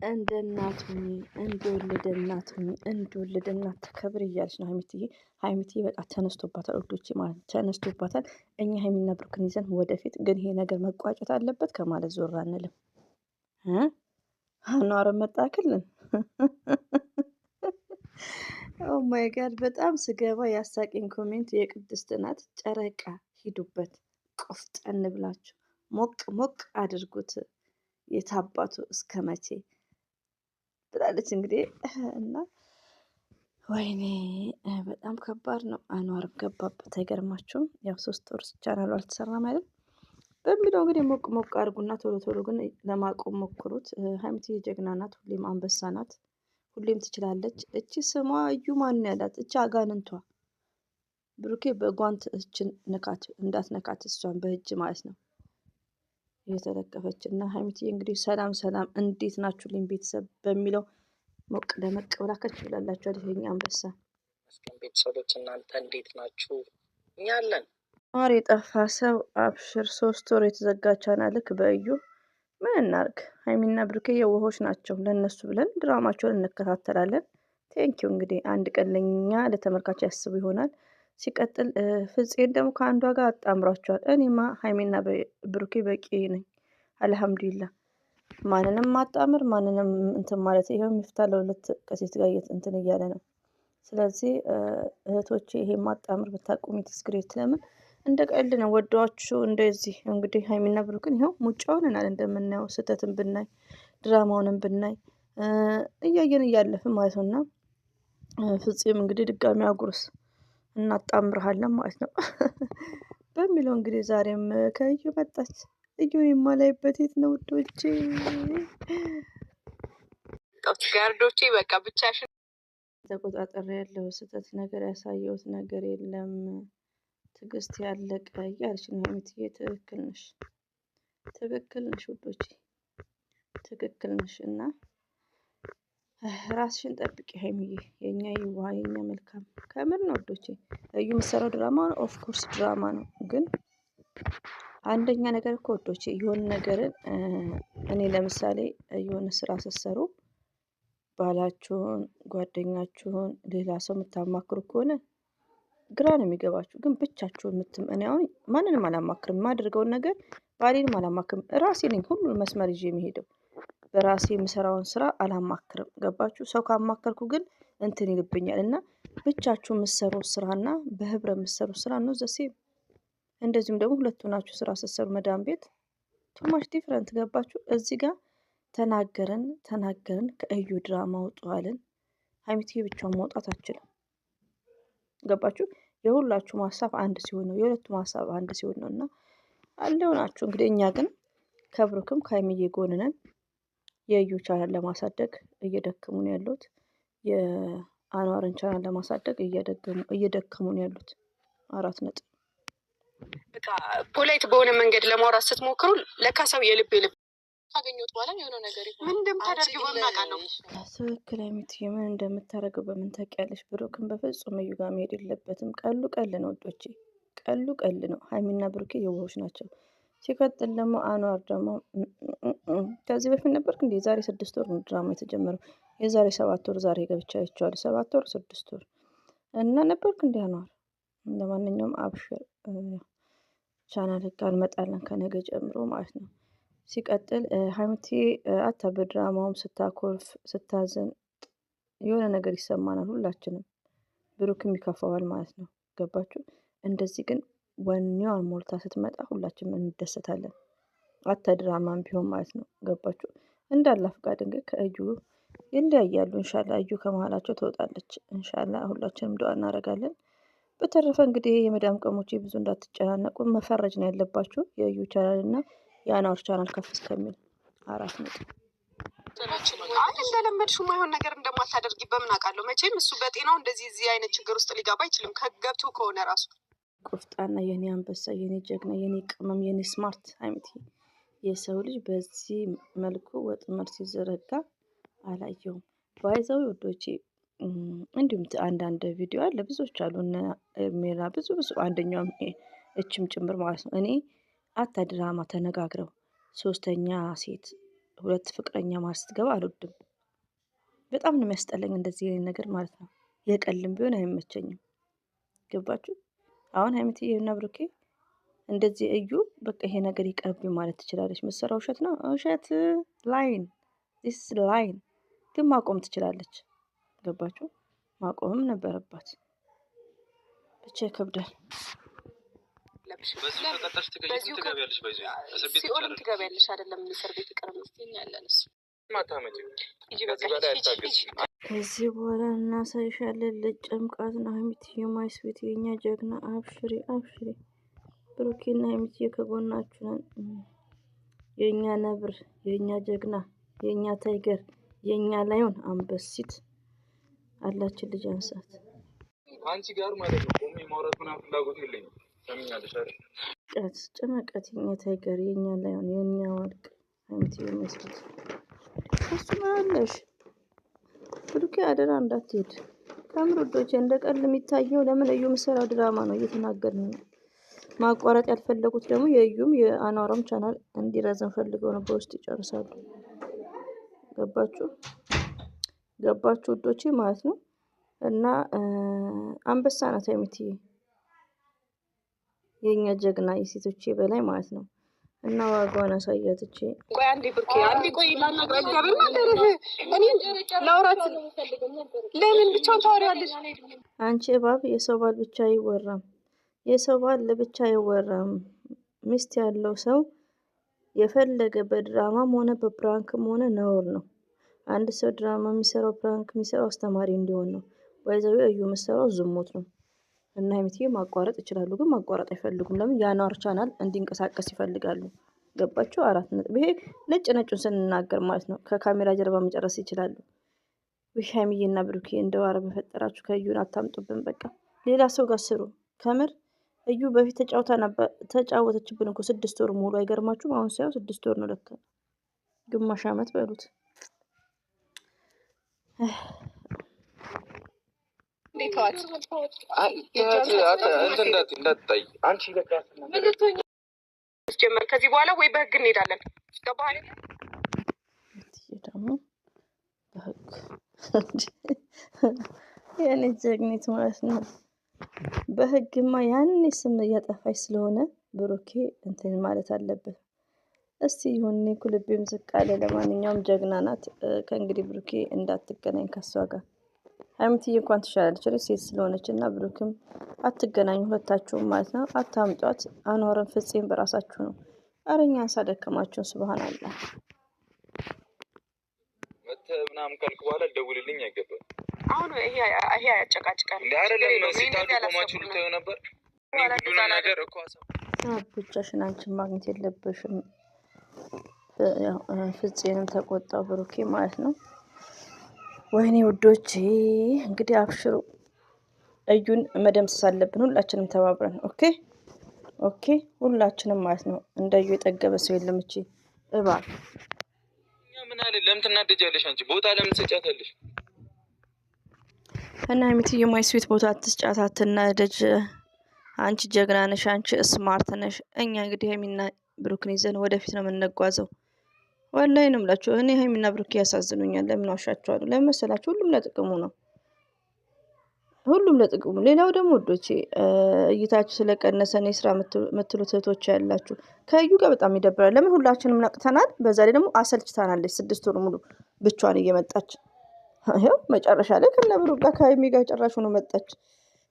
እንደ እናት ሁኚ፣ እንደወለደ እናት ሁኚ፣ እንደወለደ እናት ተከብር እያለች ነው ሀይሚትዬ። ሀይሚትዬ በቃ ተነስቶባታል ወዶቼ ማለት ተነስቶባታል። እኛ ሀይሚና ብሩክን ይዘን ወደፊት ግን ይሄ ነገር መቋጨት አለበት ከማለት ዞር አንልም። አኗር መጣክልን ኦ ማይ ጋድ በጣም ስገባ ያሳቀኝ ኮሜንት የቅድስት ናት። ጨረቃ ሂዱበት፣ ቆፍጠን ብላችሁ ሞቅ ሞቅ አድርጉት፣ የታባቱ እስከ መቼ ብላለች እንግዲህ እና ወይኔ በጣም ከባድ ነው። አኗርም ገባበት አይገርማችሁም? ያው 3 ወር ቻናሉ አልተሰራም አይደል በሚለው እንግዲህ ሞቅ ሞቅ አድርጉና ቶሎ ቶሎ ግን ለማቆም ሞክሩት። ሀይሚትዬ ጀግና ናት፣ ሁሌም አንበሳ ናት፣ ሁሌም ትችላለች። እቺ ስሟ እዩ ማን ያላት እቺ አጋንንቷ ብሩኬ በጓንት እችን ንካት እንዳትነካት እሷን በእጅ ማለት ነው እየተለቀፈች እና ሀይሚትዬ እንግዲህ ሰላም ሰላም እንዴት ናችሁልኝ ቤተሰብ በሚለው ሞቅ ደመቅ ብላከች ብላላችኋል። ይሄኛ አንበሳ ቤተሰቦች እናንተ እንዴት ናችሁ? እኛ አለን። ኗር የጠፋ ሰው አብሽር 3 ወር የተዘጋ ቻናልክ በእዩ ምን እናርግ? ሀይሚና ብሩኬ የዋሆች ናቸው። ለነሱ ብለን ድራማቸውን እንከታተላለን። ቴንኪው እንግዲህ አንድ ቀን ለኛ ለተመልካች ያስቡ ይሆናል። ሲቀጥል ፍፄን ደግሞ ከአንዷ ጋር አጣምሯቸዋል። እኔማ ሀይሚና ብሩኬ በቂ ነኝ አልሐምዱሊላ። ማንንም ማጣምር ማንንም እንትን ማለት ይሄው የሚፍታ ለሁለት ከሴት ጋር እንትን እያለ ነው። ስለዚህ እህቶቼ ይሄ ማጣምር ብታቁሚ ትስግሬት። ለምን እንደ ቀልድ ነው ወደዋችሁ እንደዚህ እንግዲህ ሀይሚና ብሩክን ይኸው ሙጫ ሆነናል። እንደምናየው ስህተትን ብናይ ድራማውንም ብናይ እያየን እያለፍን ማለት ነውና ፍፄም እንግዲህ ድጋሚ አጉርስ እናጣምርሃለን ማለት ነው በሚለው እንግዲህ ዛሬም ከእዩ መጣች። እዩን የማላይበት የት ነው ውዶቼ? ጋርዶቼ በቃ ብቻሽን ተቆጣጠር ያለው ስህተት ነገር ያሳየሁት ነገር የለም። ትዕግስት ያለቀ እያለች ነው ሀይሚትዬ። ትክክል ነሽ፣ ትክክል ነሽ ውዶቼ፣ ትክክል ነሽ። እና ራስሽን ጠብቂ ሀይሚዬ፣ የኛ ይዋ የኛ መልካም ከምር ነው ውዶቼ። እዩ የምትሰራው ድራማ ነው፣ ኦፍኮርስ ድራማ ነው። ግን አንደኛ ነገር እኮ ውዶቼ የሆነ ነገርን እኔ ለምሳሌ የሆነ ስራ ስትሰሩ ባላችሁን፣ ጓደኛችሁን፣ ሌላ ሰው የምታማክሩ ከሆነ ግራ ነው የሚገባችሁ። ግን ብቻችሁን እኔ አሁን ማንንም አላማክርም። የማደርገውን ነገር ባሌንም አላማክርም። ራሴ ነኝ ሁሉን መስመር ይዤ የሚሄደው። በራሴ የምሰራውን ስራ አላማክርም። ገባችሁ? ሰው ካማከርኩ ግን እንትን ይልብኛል። እና ብቻችሁ የምትሰሩት ስራና በህብረ የምትሰሩት ስራ ነው ዘሴም። እንደዚሁም ደግሞ ሁለቱ ናችሁ ስራ ስትሰሩ መዳም ቤት ቱማች ዲፍረንት። ገባችሁ? እዚህ ጋር ተናገርን ከእዩ ድራማ አውጣዋልን። ሀይሚትዬ ብቻውን መውጣት አትችልም። ገባችሁ? የሁላችሁም ሀሳብ አንድ ሲሆን ነው፣ የሁለቱም ሀሳብ አንድ ሲሆን ነው። እና አለው ናችሁ እንግዲህ። እኛ ግን ከብሩክም ከሀይሚዬ ጎን ነን። የእዩ ቻናል ለማሳደግ እየደከሙ ነው ያሉት። የአኗርን ቻናል ለማሳደግ እየደከሙ ነው ያሉት። 4 ነጥብ። በቃ ፖላይት በሆነ መንገድ ለማውራት ስትሞክሩ ለካ ሰው የልብ ካገኘሁት በኋላ የሆነ ነገር ይሆናል። ምን እንደምታደርጊው በምን አውቃለሁ? ትክክል ሀይሚትዬ፣ ምን እንደምታደርገው በምን ታውቂያለሽ? ብሩክን በፍጹም እዩ ጋር መሄድ የለበትም። ቀሉ ቀል ነው ወዶቼ፣ ቀሉ ቀል ነው። ሀይሚና ብሩኬ የዋሆች ናቸው። ሲቀጥል ደግሞ አኗር ደግሞ ከዚህ በፊት ነበርክ እንዴ? የዛሬ 6 ወር ነው ድራማ የተጀመረው። የዛሬ 7 ወር ዛሬ ገብቻ አይቼዋለሁ። 7 ወር 6 ወር እና ነበርክ እንዴ አኗር? ለማንኛውም አብሽር፣ ቻናል ህግ እንመጣለን ከነገ ጀምሮ ማለት ነው። ሲቀጥል ሀይሚቲ አታ በድራማውም ስታኮርፍ ስታዘን የሆነ ነገር ይሰማናል ሁላችንም። ብሩክም ይከፋዋል ማለት ነው። ገባችሁ? እንደዚህ ግን ወኔዋን ሞልታ ስትመጣ ሁላችንም እንደሰታለን። አታ ድራማም ቢሆን ማለት ነው። ገባችሁ? እንዳላ ፍቃድ እንግዲህ ከእዩ ይለያያሉ። እንሻላ እዩ ከመሀላቸው ትወጣለች። እንሻላ ሁላችንም ዱአ እናደርጋለን። በተረፈ እንግዲህ የመዳም ቀሞቼ ብዙ እንዳትጨናነቁ፣ መፈረጅ ነው ያለባችሁ የእዩ ቻናል እና የአኗር ቻናል ከፍ እስከሚል 4 ነጥብ። እንደለመድሽው ማይሆን ነገር እንደማታደርጊ በምን አውቃለሁ? መቼም እሱ በጤናው እንደዚህ እዚህ አይነት ችግር ውስጥ ሊገባ አይችልም። ከገብቶ ከሆነ ራሱ ቆፍጣና የኔ አንበሳ፣ የኔ ጀግና፣ የኔ ቅመም፣ የኔ ስማርት ሀይሚቲ። የሰው ልጅ በዚህ መልኩ ወጥመድ ሲዘረጋ አላየውም። ባይዘው ወዶቼ እንዲሁም አንዳንድ ቪዲዮ አለ፣ ብዙዎች አሉ እነ ሜላ ብዙ አንደኛውም እችም ጭምር ማለት ነው። እኔ አታ ድራማ ተነጋግረው 3ኛ ሴት ሁለት ፍቅረኛ ማለት ስትገባ አልወድም። በጣም ነው የሚያስጠላኝ እንደዚህ ነገር ማለት ነው። የቀልም ቢሆን አይመቸኝም። ገባችሁ? አሁን ሀይሚትዬ እና ብሩኬ እንደዚህ እዩ በቃ ይሄ ነገር ይቀርብኝ ማለት ትችላለች። መሰራ ውሸት ነው ውሸት ላይን ዲስ ላይን ግን ማቆም ትችላለች። ገባችሁ? ማቆምም ነበረባት። ብቻ ይከብዳል። ሲኦልም ትገቢያለሽ አይደለም? እስር ቤት ይቀርም ያለን እሱ ከዚህ በኋላ እናሳይሻለን። ልጨምቃት ነው ሀይሚትዬ ማይ ስዊት የኛ ጀግና። አብሽሪ አብሽሪ። ብሩኬና ሀይሚትዬ ከጎናችሁ ነን። የኛ ነብር፣ የኛ ጀግና፣ የኛ ታይገር፣ የኛ ላይሆን አንበሲት አላችን ልጅ አንሳት። አንቺ ጋር ማለት ነው ቆሜ ማውራት ምናምን ፍላጎት የለኝም። ሰምኛለሽ አይደል? ጭመቀት የኛ ታይገር፣ የኛ ላይሆን፣ የኛ ወርቅ ሀይሚትዬ መስሎት እሱ ማለሽ ብሩኬ አደራ እንዳትሄድ። ከምር ወዶቼ እንደ ቀልድ የሚታየው ለምን እዩ የምሰራው ድራማ ነው እየተናገርን ነው። ማቋረጥ ያልፈለጉት ደግሞ የእዩም የአኗራም ቻናል እንዲረዘም ፈልገው ነው። በውስጥ ይጨርሳሉ። ገባችሁ ገባችሁ ወዶቼ ማለት ነው። እና አንበሳ ናት ሀይሚትዬ የኛ ጀግና የሴቶቼ በላይ ማለት ነው። እና ዋጋዋን አሳያት። እቺ ቆይ አንዴ ብሩኬ አንዴ ቆይ ላናግረው እኔ ላውራት። ለምን ብቻውን ታወሪያለሽ? አንቺ እባብ የሰው ባል ብቻ አይወራም። የሰው ባል ለብቻ አይወራም። ሚስት ያለው ሰው የፈለገ በድራማም ሆነ በፕራንክም ሆነ ነውር ነው። አንድ ሰው ድራማ የሚሰራው ፕራንክ የሚሰራው አስተማሪ እንዲሆን ነው። ወይዘው እዩ የምሰራው ዝሙት ነው። እና ሀይሚትዬ ማቋረጥ ይችላሉ፣ ግን ማቋረጥ አይፈልጉም። ለምን? የአኗር ቻናል እንዲንቀሳቀስ ይፈልጋሉ። ገባችሁ? 4 ነጥብ። ይሄ ነጭ ነጩን ስንናገር ማለት ነው። ከካሜራ ጀርባ መጨረስ ይችላሉ። ውይ ሀይሚዬና ብሩኬ እንደው ኧረ በፈጠራችሁ ከእዩን አታምጡብን። በቃ ሌላ ሰው ጋር ስሩ። ከምር እዩ በፊት ተጫወተችብን እኮ 6 ወር ሙሉ። አይገርማችሁም? አሁን ሳይሆን 6 ወር ነው ለካ፣ ግማሽ ዓመት በሉት። ጀመር ከዚህ በኋላ ወይ በህግ እንሄዳለን። ገባህ? ደግሞ በህግ የኔ ጀግኒት ማለት ነው። በህግማ ያኔ ስም እያጠፋች ስለሆነ ብሩኬ እንትን ማለት አለበት። እስቲ ይሁን እኔ እኮ ልቤም ዝቅ አለ። ለማንኛውም ጀግና ናት። ከእንግዲህ ብሩኬ እንዳትገናኝ ከሷ ጋር። ሀይሚትዬ እንኳን ትሻላለች ሴት ስለሆነች እና ብሩክም አትገናኙ ሁለታችሁም ማለት ነው። አታምጧት። አኗርን ፍፄም በራሳችሁ ነው። አረኛ ሳደከማችሁን ስብሃን አላ ምናምን ካልክ በኋላ ደውልልኝ አይገባም። አሁን ይሄ ያጨቃጭቃል እንዴ? አይደለም ሲታዱ ቆማችሁ ልታዩ ነበር። ሁሉ ነገር እኮ ብቻሽን አንቺን ማግኘት የለብሽም። ያው ፍፄንም ተቆጣው ብሩኬ ማለት ነው። ወይኔ ውዶቼ እንግዲህ አብሽሩ። እዩን መደምሰስ አለብን ሁላችንም ተባብረን። ኦኬ ኦኬ፣ ሁላችንም ማለት ነው። እንደ እዩ የጠገበ ሰው የለም። እቺ እባብ ምን አለ? ለምን ትናደጃለሽ አንቺ? ቦታ ለምን ትሰጫታለሽ? እና ሀይሚትዬ ማይ ስዊት ቦታ አትስጫት፣ አትናደጅ። አንቺ ጀግና ነሽ፣ አንቺ ስማርት ነሽ። እኛ እንግዲህ ሀይሚና ብሩክን ይዘን ወደፊት ነው የምንጓዘው። ወላሂ ነው የምላችሁ። እኔ ሀይሚና ብሩክ ያሳዝኑኛል። ለምን ዋሻቸዋለሁ? ለምን መሰላችሁ? ሁሉም ለጥቅሙ ነው። ሁሉም ለጥቅሙ። ሌላው ደግሞ ወዶቼ እይታችሁ ስለቀነሰ እኔ ስራ የምትሉት እህቶች ያላችሁ ከእዩ ጋር በጣም ይደብራል። ለምን? ሁላችንም ነቅተናል። በዛ ላይ ደግሞ አሰልችታናለች። 6 ወር ሙሉ ብቻዋን እየመጣች ይኸው መጨረሻ ላይ ከነ ብሩክ ጋር ከሀይሚ ጋር ጨራሽ ሆኖ መጣች።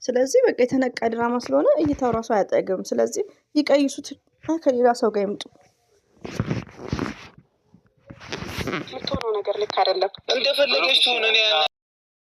ስለዚህ በቃ የተነቃ ድራማ ስለሆነ እይታው ራሱ አያጠግም። ስለዚህ ይቀይሱት፣ ከሌላ ሰው ጋር ይምጡ። የምትሆነው ነገር ልክ አይደለም። እንደፈለገች ትሆን።